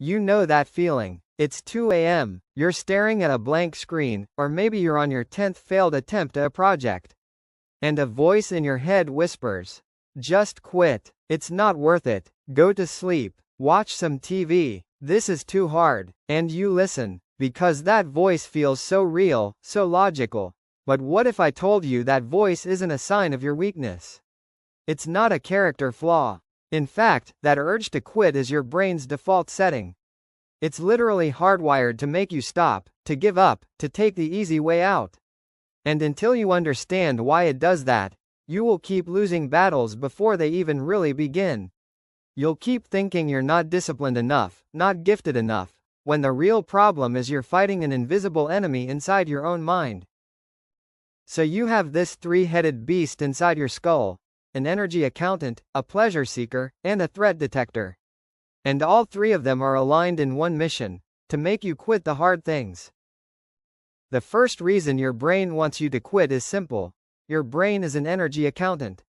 You know that feeling. It's 2 a.m., you're staring at a blank screen, or maybe you're on your 10th failed attempt at a project. And a voice in your head whispers, "Just quit. It's not worth it. Go to sleep. Watch some TV. This is too hard." And you listen, because that voice feels so real, so logical. But what if I told you that voice isn't a sign of your weakness? It's not a character flaw. In fact, that urge to quit is your brain's default setting. It's literally hardwired to make you stop, to give up, to take the easy way out. And until you understand why it does that, you will keep losing battles before they even really begin. You'll keep thinking you're not disciplined enough, not gifted enough, when the real problem is you're fighting an invisible enemy inside your own mind. So you have this three-headed beast inside your skull: an energy accountant, a pleasure seeker, and a threat detector. And all three of them are aligned in one mission: to make you quit the hard things. The first reason your brain wants you to quit is simple. Your brain is an energy accountant.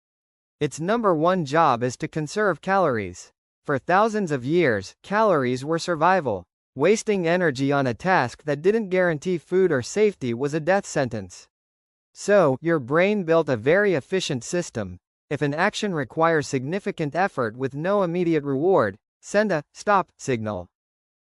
Its number one job is to conserve calories. For thousands of years, calories were survival. Wasting energy on a task that didn't guarantee food or safety was a death sentence. So, your brain built a very efficient system. If an action requires significant effort with no immediate reward, send a stop signal.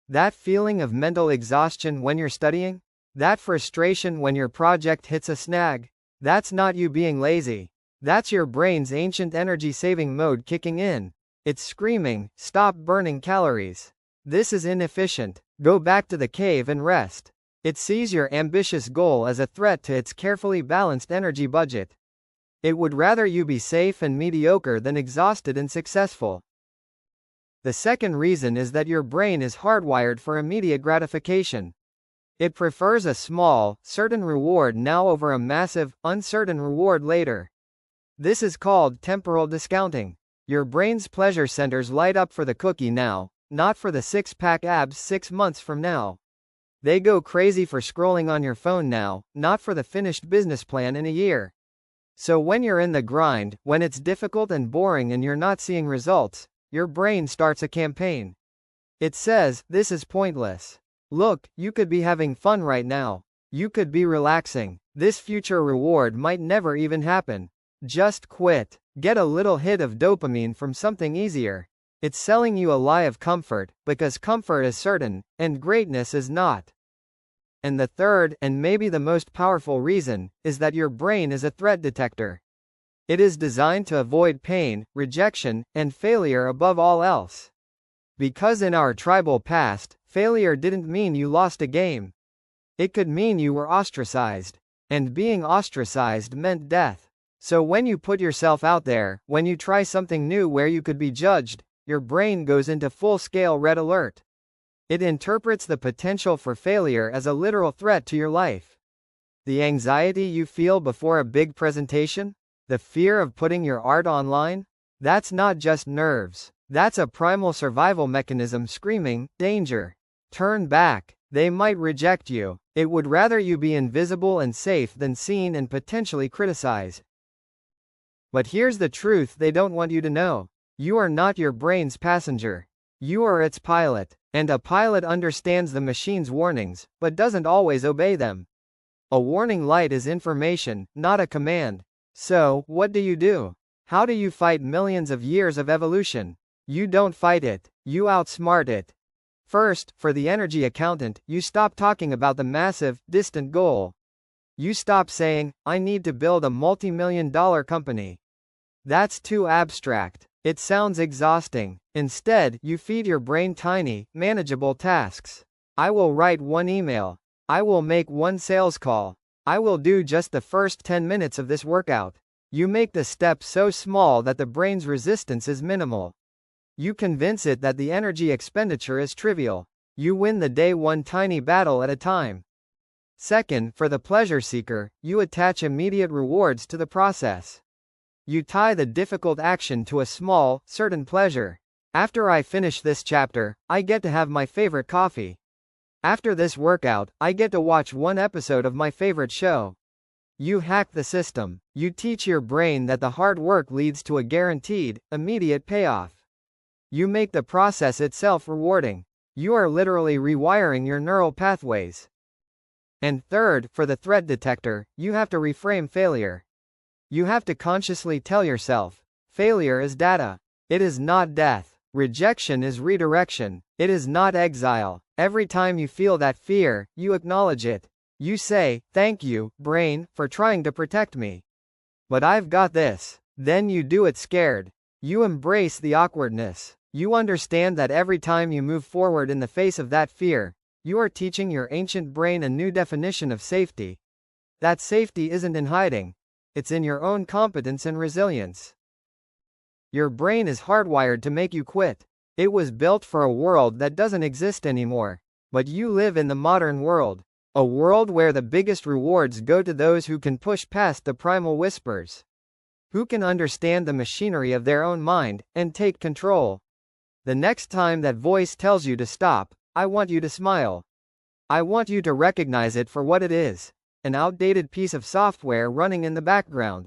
That feeling of mental exhaustion when you're studying? That frustration when your project hits a snag? That's not you being lazy. That's your brain's ancient energy-saving mode kicking in. It's screaming, "Stop burning calories. This is inefficient. Go back to the cave and rest." It sees your ambitious goal as a threat to its carefully balanced energy budget. It would rather you be safe and mediocre than exhausted and successful. The second reason is that your brain is hardwired for immediate gratification. It prefers a small, certain reward now over a massive, uncertain reward later. This is called temporal discounting. Your brain's pleasure centers light up for the cookie now, not for the six-pack abs 6 months from now. They go crazy for scrolling on your phone now, not for the finished business plan in a year. So when you're in the grind, when it's difficult and boring and you're not seeing results, your brain starts a campaign. It says, "This is pointless. Look, you could be having fun right now. You could be relaxing. This future reward might never even happen. Just quit. Get a little hit of dopamine from something easier." It's selling you a lie of comfort, because comfort is certain, and greatness is not. And the third, and maybe the most powerful reason, is that your brain is a threat detector. It is designed to avoid pain, rejection, and failure above all else. Because in our tribal past, failure didn't mean you lost a game. It could mean you were ostracized. And being ostracized meant death. So when you put yourself out there, when you try something new where you could be judged, your brain goes into full-scale red alert. It interprets the potential for failure as a literal threat to your life. The anxiety you feel before a big presentation? The fear of putting your art online? That's not just nerves. That's a primal survival mechanism screaming, "Danger. Turn back. They might reject you." It would rather you be invisible and safe than seen and potentially criticized. But here's the truth they don't want you to know. You are not your brain's passenger. You are its pilot. And a pilot understands the machine's warnings, but doesn't always obey them. A warning light is information, not a command. So, what do? How do you fight millions of years of evolution? You don't fight it. You outsmart it. First, for the energy accountant, you stop talking about the massive, distant goal. You stop saying, "I need to build a multi-million-dollar company." That's too abstract. It sounds exhausting. Instead, you feed your brain tiny, manageable tasks. I will write one email. I will make one sales call. I will do just the first 10 minutes of this workout. You make the step so small that the brain's resistance is minimal. You convince it that the energy expenditure is trivial. You win the day one tiny battle at a time. Second, for the pleasure seeker, you attach immediate rewards to the process. You tie the difficult action to a small, certain pleasure. After I finish this chapter, I get to have my favorite coffee. After this workout, I get to watch one episode of my favorite show. You hack the system. You teach your brain that the hard work leads to a guaranteed, immediate payoff. You make the process itself rewarding. You are literally rewiring your neural pathways. And third, for the threat detector, you have to reframe failure. You have to consciously tell yourself, failure is data. It is not death. Rejection is redirection. It is not exile. Every time you feel that fear, you acknowledge it. You say, thank you, brain, for trying to protect me. But I've got this. Then you do it scared. You embrace the awkwardness. You understand that every time you move forward in the face of that fear, you are teaching your ancient brain a new definition of safety. That safety isn't in hiding. It's in your own competence and resilience. Your brain is hardwired to make you quit. It was built for a world that doesn't exist anymore. But you live in the modern world. A world where the biggest rewards go to those who can push past the primal whispers. Who can understand the machinery of their own mind, and take control. The next time that voice tells you to stop, I want you to smile. I want you to recognize it for what it is. An outdated piece of software running in the background.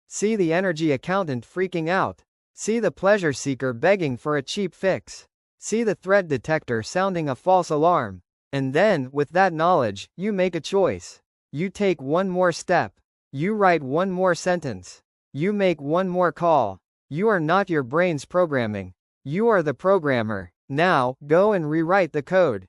See the energy accountant freaking out. See the pleasure seeker begging for a cheap fix. See the threat detector sounding a false alarm. And then, with that knowledge, you make a choice. You take one more step. You write one more sentence. You make one more call. You are not your brain's programming. You are the programmer. Now, go and rewrite the code.